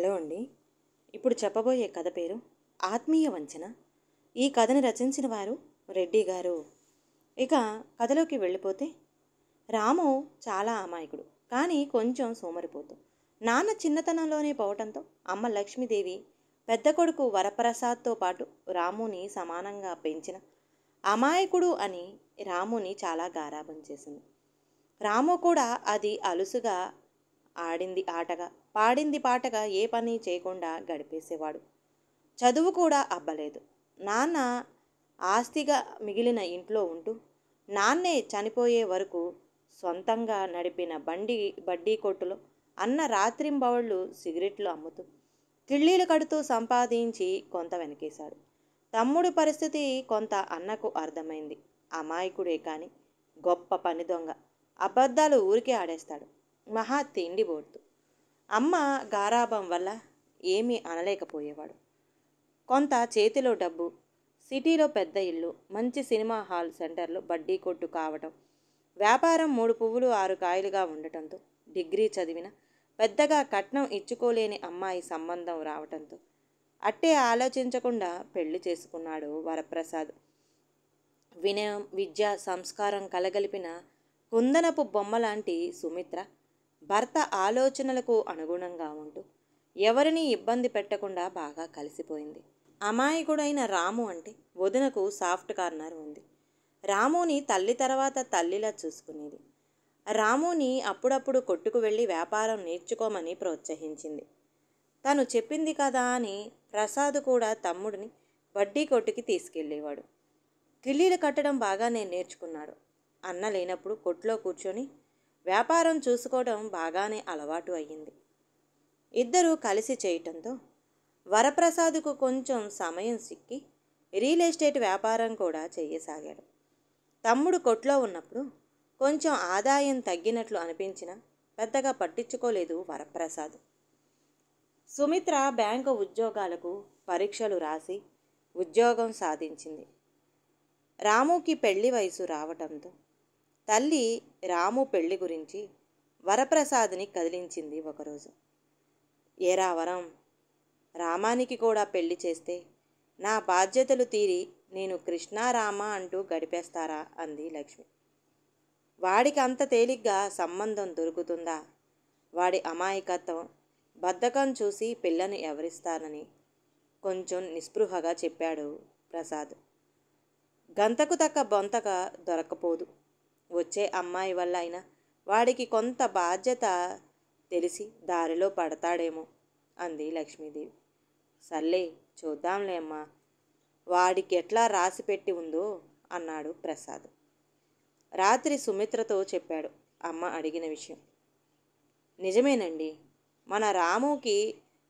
Hello అండి. ఇప్పుడు చెప్పబోయే కథ పేరు ఆత్మీయ వంచన. ఈ కథని రచించిన వారు రెడ్డి గారు. ఇక కథలోకి వెళ్ళిపోతే, రాము చాలా అమాయకుడు, కానీ కొంచెం సోమరిపోతు. నాన్న చిన్నతనంలోనే పోవటంతో అమ్మ లక్ష్మీదేవి పెద్ద కొడుకు వరప్రసాద్తో పాటు రాముని సమానంగా పెంచిన అమాయకుడు అని రాముని చాలా గారాబం చేసింది. రాము కూడా అది అలుసుగా ఆడింది ఆటగా, పాడింది పాటగా ఏ పని చేయకుండా గడిపేసేవాడు. చదువు కూడా అబ్బలేదు. నాన్న ఆస్తిగా మిగిలిన ఇంట్లో ఉంటూ, నాన్నే చనిపోయే వరకు సొంతంగా నడిపిన బడ్డీ కొట్టులో అన్న రాత్రింబవళ్ళు సిగరెట్లు అమ్ముతూ, కిళ్ళీలు కడుతూ సంపాదించి కొంత వెనకేశాడు. తమ్ముడి పరిస్థితి కొంత అన్నకు అర్థమైంది. అమాయకుడే కానీ గొప్ప పని దొంగ. అబద్ధాలు ఊరికే ఆడేస్తాడు. మహా తిండిబోతు. అమ్మ గారాబం వల్ల ఏమీ అనలేకపోయేవాడు. కొంత చేతిలో డబ్బు, సిటీలో పెద్ద ఇల్లు, మంచి సినిమా హాల్ సెంటర్లో బడ్డీ కొట్టు కావటం, వ్యాపారం 3 పువ్వులు 6 కాయలుగా ఉండటంతో, డిగ్రీ చదివిన పెద్దగా కట్నం ఇచ్చుకోలేని అమ్మాయి సంబంధం రావటంతో అట్టే ఆలోచించకుండా పెళ్లి చేసుకున్నాడు వరప్రసాద్. వినయం, విద్య, సంస్కారం కలగలిపిన కుందనపు బొమ్మలాంటి సుమిత్ర భర్త ఆలోచనలకు అనుగుణంగా ఉంటూ ఎవరినీ ఇబ్బంది పెట్టకుండా బాగా కలిసిపోయింది. అమాయకుడైన రాము అంటే వదినకు సాఫ్ట్ కార్నర్ ఉంది. రాముని తల్లి తర్వాత తల్లిలా చూసుకునేది. రాముని అప్పుడప్పుడు కొట్టుకు వెళ్ళి వ్యాపారం నేర్చుకోమని ప్రోత్సహించింది. తను చెప్పింది కదా అని ప్రసాద్ కూడా తమ్ముడిని వడ్డీ కొట్టుకి తీసుకెళ్ళేవాడు. కిళ్ళీలు కట్టడం బాగానే నేర్చుకున్నాడు. అన్న లేనప్పుడు కొట్లో కూర్చొని వ్యాపారం చూసుకోవడం బాగానే అలవాటు అయ్యింది. ఇద్దరూ కలిసి చేయటంతో వరప్రసాద్కు కొంచెం సమయం సిక్కి రియల్ ఎస్టేట్ వ్యాపారం కూడా చేయసాగాడు. తమ్ముడు కొట్లో ఉన్నప్పుడు కొంచెం ఆదాయం తగ్గినట్లు అనిపించినా పెద్దగా పట్టించుకోలేదు వరప్రసాద్. సుమిత్ర బ్యాంకు ఉద్యోగాలకు పరీక్షలు రాసి ఉద్యోగం సాధించింది. రాముకి పెళ్లి వయసు రావటంతో తల్లి రాము పెళ్లి గురించి వరప్రసాద్ని కదిలించింది ఒకరోజు. ఏరా వరం, రామానికి కూడా పెళ్లి చేస్తే నా బాధ్యతలు తీరి నేను కృష్ణారామ అంటూ గడిపేస్తారా అంది లక్ష్మి. వాడికి అంత తేలిగ్గా సంబంధం దొరుకుతుందా? వాడి అమాయకత్వం, బద్ధకం చూసి పిల్లని ఎవరిస్తానని కొంచెం నిస్పృహగా చెప్పాడు ప్రసాద్. గంతకు తక్క బొంతక దొరకపోదు. వచ్చే అమ్మాయి వల్ల అయినా వాడికి కొంత బాధ్యత తెలిసి దారిలో పడతాడేమో అంది లక్ష్మీదేవి. సర్లే చూద్దాంలే అమ్మా, వాడికి ఎట్లా రాసి పెట్టి ఉందో అన్నాడు ప్రసాద్. రాత్రి సుమిత్రతో చెప్పాడు అమ్మ అడిగిన విషయం. నిజమేనండి, మన రాముకి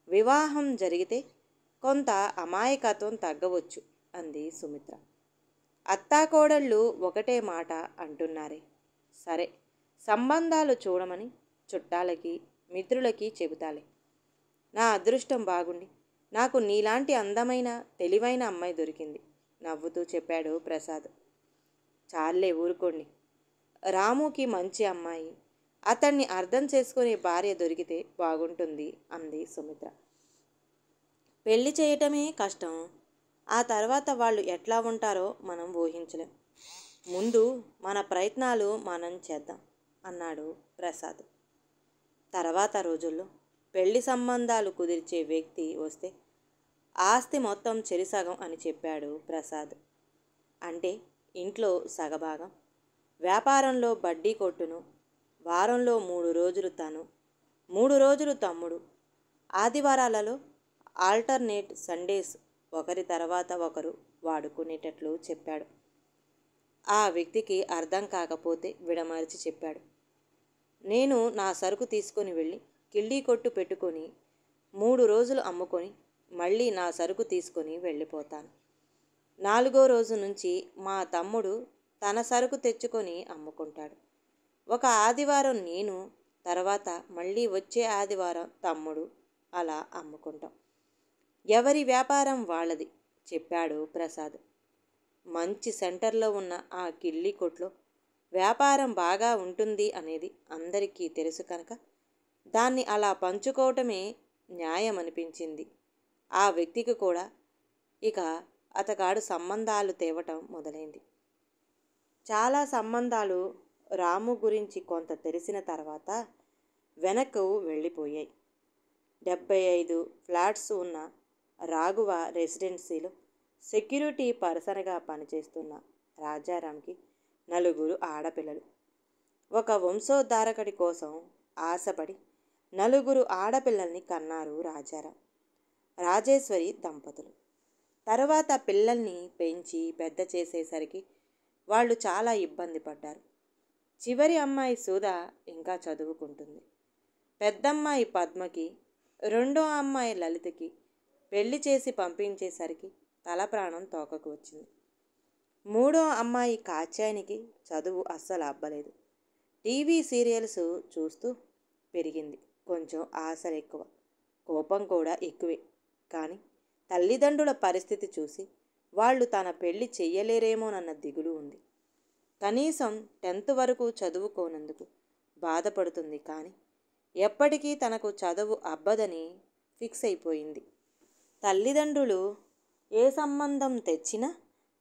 వివాహం జరిగితే కొంత అమాయకత్వం తగ్గవచ్చు అంది సుమిత్ర. అత్తాకోడళ్ళు ఒకటే మాట అంటున్నారే. సరే, సంబంధాలు చూడమని చుట్టాలకి మిత్రులకి చెబుతాలే. నా అదృష్టం బాగుండి నాకు నీలాంటి అందమైన తెలివైన అమ్మాయి దొరికింది నవ్వుతూ చెప్పాడు ప్రసాద్. చాలే ఊరుకోండి, రాముకి మంచి అమ్మాయి, అతన్ని అర్థం చేసుకునే భార్య దొరికితే బాగుంటుంది అంది సుమిత్ర. పెళ్లి చేయటమే కష్టం, ఆ తర్వాత వాళ్ళు ఎట్లా ఉంటారో మనం ఊహించలేం. ముందు మన ప్రయత్నాలు మనం చేద్దాం అన్నాడు ప్రసాద్. తర్వాత రోజుల్లో పెళ్లి సంబంధాలు కుదిర్చే వ్యక్తి వస్తే ఆస్తి మొత్తం చెరిసగం అని చెప్పాడు ప్రసాద్. అంటే ఇంట్లో సగభాగం, వ్యాపారంలో బడ్డీ కొట్టును, వారంలో 3 రోజులు తను, 3 రోజులు తమ్ముడు, ఆదివారాలలో ఆల్టర్నేట్ సండేస్ ఒకరి తర్వాత ఒకరు వాడుకునేటట్లు చెప్పాడు. ఆ వ్యక్తికి అర్థం కాకపోతే విడమర్చి చెప్పాడు. నేను నా సరుకు తీసుకొని వెళ్ళి కిళ్ళీ కొట్టు పెట్టుకొని 3 రోజులు అమ్ముకొని మళ్ళీ నా సరుకు తీసుకొని వెళ్ళిపోతాను. 4వ రోజు నుంచి మా తమ్ముడు తన సరుకు తెచ్చుకొని అమ్ముకుంటాడు. ఒక ఆదివారం నేను, తర్వాత మళ్ళీ వచ్చే ఆదివారం తమ్ముడు, అలా అమ్ముకుంటాం. ఎవరి వ్యాపారం వాళ్ళది చెప్పాడు ప్రసాద్. మంచి సెంటర్లో ఉన్న ఆ కిళ్ళీ కొట్లో వ్యాపారం బాగా ఉంటుంది అనేది అందరికీ తెలుసు కనుక దాన్ని అలా పంచుకోవటమే న్యాయం అనిపించింది. ఆ వ్యక్తికి కూడా ఇక అతగాడు సంబంధాలు తేవటం మొదలైంది. చాలా సంబంధాలు రాము గురించి కొంత తెలిసిన తర్వాత వెనక్కు వెళ్ళిపోయాయి. 75 ఫ్లాట్స్ ఉన్న రాఘవ రెసిడెన్సీలో సెక్యూరిటీ పర్సన్గా పనిచేస్తున్న రాజారాంకి 4 ఆడపిల్లలు. ఒక వంశోద్ధారకుడి కోసం ఆశపడి 4 ఆడపిల్లల్ని కన్నారు రాజారాం, రాజేశ్వరి దంపతులు. తర్వాత పిల్లల్ని పెంచి పెద్ద చేసేసరికి వాళ్ళు చాలా ఇబ్బంది పడ్డారు. చివరి అమ్మాయి సుధా ఇంకా చదువుకుంటుంది. పెద్దమ్మాయి పద్మకి, రెండో అమ్మాయి లలితకి పెళ్లి చేసి పంపించేసరికి తల ప్రాణం తోకకు వచ్చింది. మూడో అమ్మాయి కాత్యాయనికి చదువు అస్సలు అబ్బలేదు. టీవీ సీరియల్స్ చూస్తూ పెరిగింది. కొంచెం ఆశలు ఎక్కువ, కోపం కూడా ఎక్కువే. కానీ తల్లిదండ్రుల పరిస్థితి చూసి వాళ్ళు తన పెళ్లి చెయ్యలేరేమోనన్న దిగులు ఉంది. కనీసం 10th వరకు చదువుకోనందుకు బాధపడుతుంది. కానీ ఎప్పటికీ తనకు చదువు అబ్బదని ఫిక్స్ అయిపోయింది. తల్లిదండ్రులు ఏ సంబంధం తెచ్చినా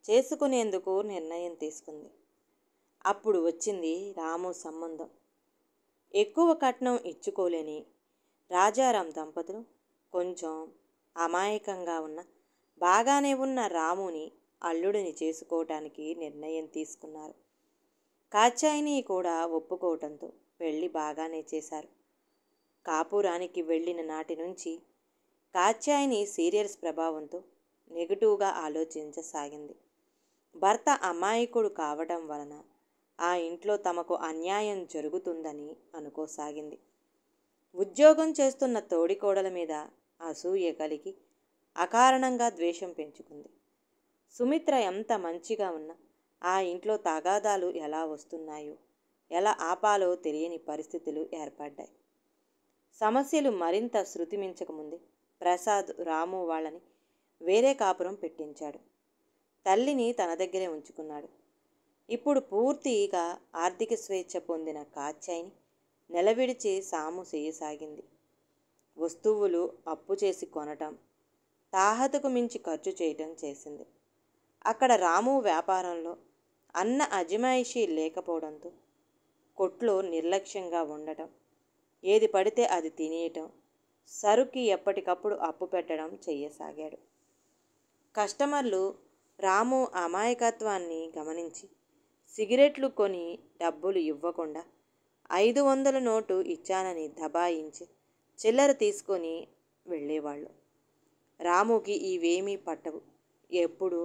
చేసుకునేందుకు నిర్ణయం తీసుకుంది. అప్పుడు వచ్చింది రాము సంబంధం. ఎక్కువ కట్నం ఇచ్చుకోలేని రాజారాం దంపతులు కొంచెం అమాయకంగా ఉన్న, బాగానే ఉన్న రాముని అల్లుడిని చేసుకోవటానికి నిర్ణయం తీసుకున్నారు. కాత్యాయని కూడా ఒప్పుకోవటంతో పెళ్ళి బాగానే చేశారు. కాపురానికి వెళ్ళిన నాటి నుంచి కాత్యాయని సీరియల్స్ ప్రభావంతో నెగిటివ్గా ఆలోచించసాగింది. భర్త అమాయకుడు కావడం వలన ఆ ఇంట్లో తమకు అన్యాయం జరుగుతుందని అనుకోసాగింది. ఉద్యోగం చేస్తున్న తోడికోడల మీద అసూయ కలిగి అకారణంగా ద్వేషం పెంచుకుంది. సుమిత్ర ఎంత మంచిగా ఉన్నా ఆ ఇంట్లో తగాదాలు ఎలా వస్తున్నాయో, ఎలా ఆపాలో తెలియని పరిస్థితులు ఏర్పడ్డాయి. సమస్యలు మరింత శృతిమించకముందే ప్రసాద్ రాము వాళ్ళని వేరే కాపురం పెట్టించాడు. తల్లిని తన దగ్గరే ఉంచుకున్నాడు. ఇప్పుడు పూర్తిగా ఆర్థిక స్వేచ్ఛ పొందిన కాత్యాయని నెలవిడిచి సాము చేయసాగింది. వస్తువులు అప్పు చేసి కొనటం, తాహతకు మించి ఖర్చు చేయటం చేసింది. అక్కడ రాము వ్యాపారంలో అన్న అజమాయిషీ లేకపోవడంతో కొట్లో నిర్లక్ష్యంగా ఉండటం, ఏది పడితే అది తినేయటం, సరుకి ఎప్పటికప్పుడు అప్పు పెట్టడం చెయ్యసాగాడు. కస్టమర్లు రాము అమాయకత్వాన్ని గమనించి సిగరెట్లు కొని డబ్బులు ఇవ్వకుండా 500 నోటు ఇచ్చానని దబాయించి చిల్లర తీసుకొని వెళ్ళేవాళ్ళు. రాముకి ఇవేమీ పట్టవు. ఎప్పుడూ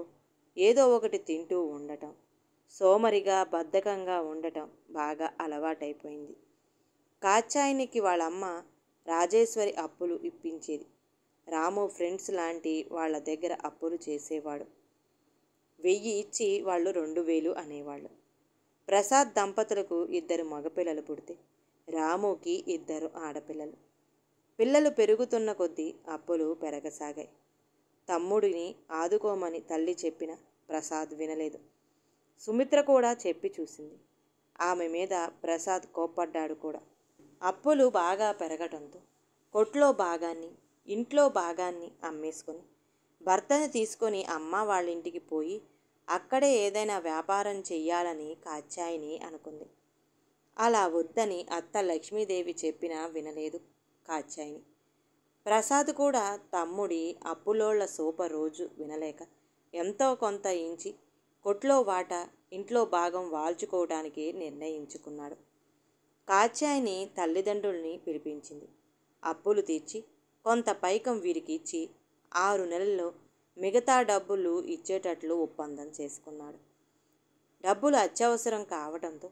ఏదో ఒకటి తింటూ ఉండటం, సోమరిగా బద్ధకంగా ఉండటం బాగా అలవాటైపోయింది. కాత్యాయనికి వాళ్ళమ్మ రాజేశ్వరి అప్పులు ఇప్పించేది. రాము ఫ్రెండ్స్ లాంటి వాళ్ళ దగ్గర అప్పులు చేసేవాడు. 1000 ఇచ్చి వాళ్ళు 2000 అనేవాళ్ళు. ప్రసాద్ దంపతులకు 2 మగపిల్లలు పుడితే రాముకి 2 ఆడపిల్లలు. పిల్లలు పెరుగుతున్న కొద్దీ అప్పులు పెరగసాగాయి. తమ్ముడిని ఆదుకోమని తల్లి చెప్పినా ప్రసాద్ వినలేదు. సుమిత్ర కూడా చెప్పి చూసింది. ఆమె మీద ప్రసాద్ కోప్పడ్డాడు కూడా. అప్పులు బాగా పెరగటంతో కొట్లో భాగాన్ని, ఇంట్లో భాగాన్ని అమ్మేసుకొని భర్తని తీసుకొని అమ్మ వాళ్ళింటికి పోయి అక్కడే ఏదైనా వ్యాపారం చెయ్యాలని కాత్యాయని అనుకుంది. అలా వద్దని అత్త లక్ష్మీదేవి చెప్పినా వినలేదు కాత్యాయని. ప్రసాద్ కూడా తమ్ముడి అప్పులోళ్ల సోప రోజు వినలేక ఎంతో కొంత ఇంచి కొట్లో వాటా, ఇంట్లో భాగం వాల్చుకోవడానికి నిర్ణయించుకున్నాడు. కాత్యాయని తల్లిదండ్రుల్ని పిలిపించింది. అప్పులు తీర్చి కొంత పైకం వీరికి ఇచ్చి 6 నెలల్లో మిగతా డబ్బులు ఇచ్చేటట్లు ఒప్పందం చేసుకున్నాడు. డబ్బులు అత్యవసరం కావడంతో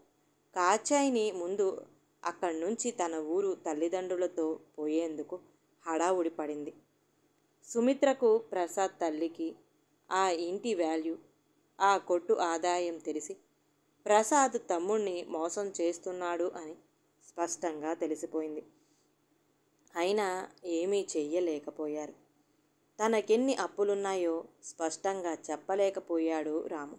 కాత్యాయని ముందు అక్కడి నుంచి తన ఊరు తల్లిదండ్రులతో పోయేందుకు హడావుడి పడింది. సుమిత్రకు, ప్రసాద్ తల్లికి ఆ ఇంటి వాల్యూ, ఆ కొట్టు ఆదాయం తెలిసి ప్రసాద్ తమ్ముణ్ణి మోసం చేస్తున్నాడు అని స్పష్టంగా తెలిసిపోయింది. అయినా ఏమీ చెయ్యలేకపోయారు. తనకెన్ని అప్పులున్నాయో స్పష్టంగా చెప్పలేకపోయాడు రాము.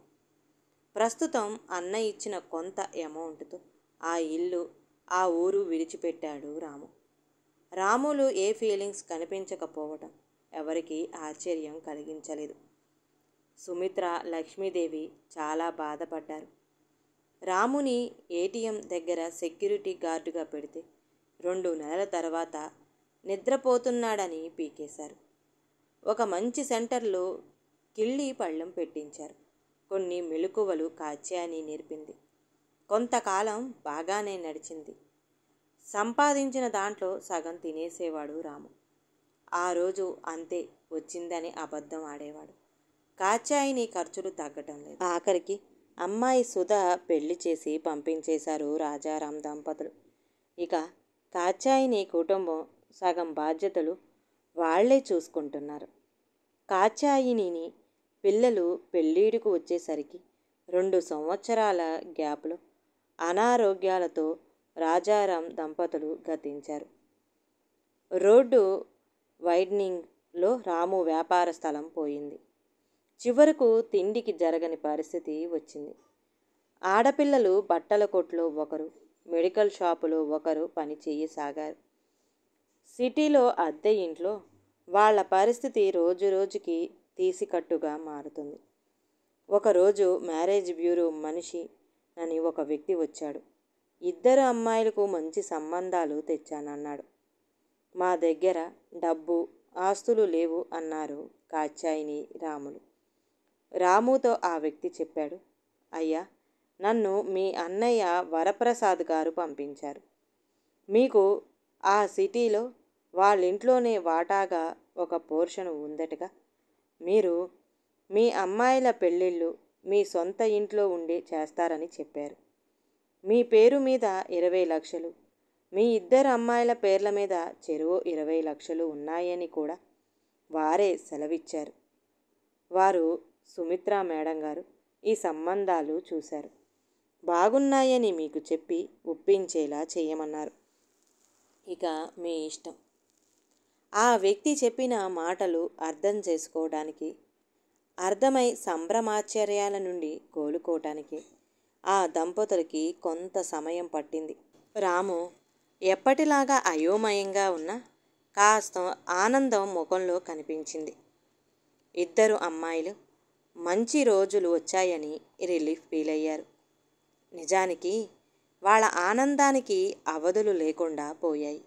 ప్రస్తుతం అన్న ఇచ్చిన కొంత అమౌంట్తో ఆ ఇల్లు, ఆ ఊరు విడిచిపెట్టాడు రాము. రాములు ఏ ఫీలింగ్స్ కనిపించకపోవటం ఎవరికీ ఆశ్చర్యం కలిగించలేదు. సుమిత్ర, లక్ష్మీదేవి చాలా బాధపడ్డారు. రాముని ఏటీఎం దగ్గర సెక్యూరిటీ గార్డుగా పెడితే 2 నెలల తర్వాత నిద్రపోతున్నాడని పీకేశారు. ఒక మంచి సెంటర్లో కిళ్ళి పళ్ళెం పెట్టించారు. కొన్ని మెలకువలు కాత్యాయని నేర్పింది. కొంతకాలం బాగానే నడిచింది. సంపాదించిన దాంట్లో సగం తినేసేవాడు రాము. ఆ రోజు అంతే వచ్చిందని అబద్ధం ఆడేవాడు. కాత్యాయని ఖర్చులు తగ్గటం లేదు. ఆఖరికి అమ్మాయి సుధ పెళ్లి చేసి పంపించేశారు రాజారాం దంపతులు. ఇక కాత్యాయని కుటుంబం సగం బాధ్యతలు వాళ్లే చూసుకుంటున్నారు. కాత్యాయనిని పిల్లలు పెళ్ళిడుకు వచ్చేసరికి 2 సంవత్సరాల గ్యాప్లో అనారోగ్యాలతో రాజారాం దంపతులు గతించారు. రోడ్డు వైడనింగ్లో రాము వ్యాపార స్థలం పోయింది. చివరకు తిండికి జరగని పరిస్థితి వచ్చింది. ఆడపిల్లలు బట్టల కొట్లో ఒకరు, మెడికల్ షాపులో ఒకరు పని చేయసాగారు. సిటీలో అద్దె ఇంట్లో వాళ్ళ పరిస్థితి రోజురోజుకి తీసికట్టుగా మారుతుంది. ఒకరోజు మ్యారేజ్ బ్యూరో మనిషి అని ఒక వ్యక్తి వచ్చాడు. 2 అమ్మాయిలకు మంచి సంబంధాలు తెచ్చానన్నాడు. మా దగ్గర డబ్బు, ఆస్తులు లేవు అన్నారు కాత్యాయని, రాములు. రాముతో ఆ వ్యక్తి చెప్పాడు, అయ్యా, నన్ను మీ అన్నయ్య వరప్రసాద్ గారు పంపించారు. మీకు ఆ సిటీలో వాళ్ళింట్లోనే వాటాగా ఒక పోర్షన్ ఉందటగా. మీరు మీ అమ్మాయిల పెళ్ళిళ్ళు మీ సొంత ఇంట్లో ఉండే చేస్తారని చెప్పారు. మీ పేరు మీద 20 లక్షలు, మీ 2 అమ్మాయిల పేర్ల మీద చెరో 20 లక్షలు ఉన్నాయని కూడా వారే సెలవిచ్చారు. వారు సుమిత్ర మేడం గారు ఈ సంబంధాలు చూశారు. బాగున్నాయని మీకు చెప్పి ఒప్పించేలా చేయమన్నారు. ఇక మీ ఇష్టం. ఆ వ్యక్తి చెప్పిన మాటలు అర్థం చేసుకోవడానికి, అర్థమై సంభ్రమాశ్చర్యాల నుండి కోలుకోవటానికి ఆ దంపతులకి కొంత సమయం పట్టింది. రాము ఎప్పటిలాగా అయోమయంగా ఉన్నా కాస్త ఆనందం ముఖంలో కనిపించింది. 2 అమ్మాయిలు మంచి రోజులు వచ్చాయని రిలీఫ్ ఫీల్ అయ్యారు. నిజానికి వాళ్ళ ఆనందానికి అవధులు లేకుండా పోయాయి.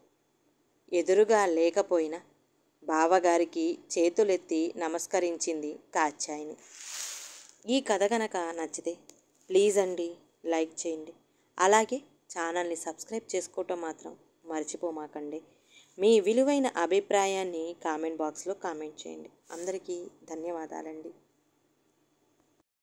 ఎదురుగా లేకపోయినా బావగారికి చేతులెత్తి నమస్కరించింది కాత్యాయని. ఈ కథ కనుక నచ్చితే ప్లీజ్ అండి లైక్ చేయండి. అలాగే ఛానల్ని సబ్స్క్రైబ్ చేసుకోవటం మాత్రం మర్చిపోమాకండి. మీ విలువైన అభిప్రాయాన్ని కామెంట్ బాక్స్లో కామెంట్ చేయండి. అందరికీ ధన్యవాదాలండి.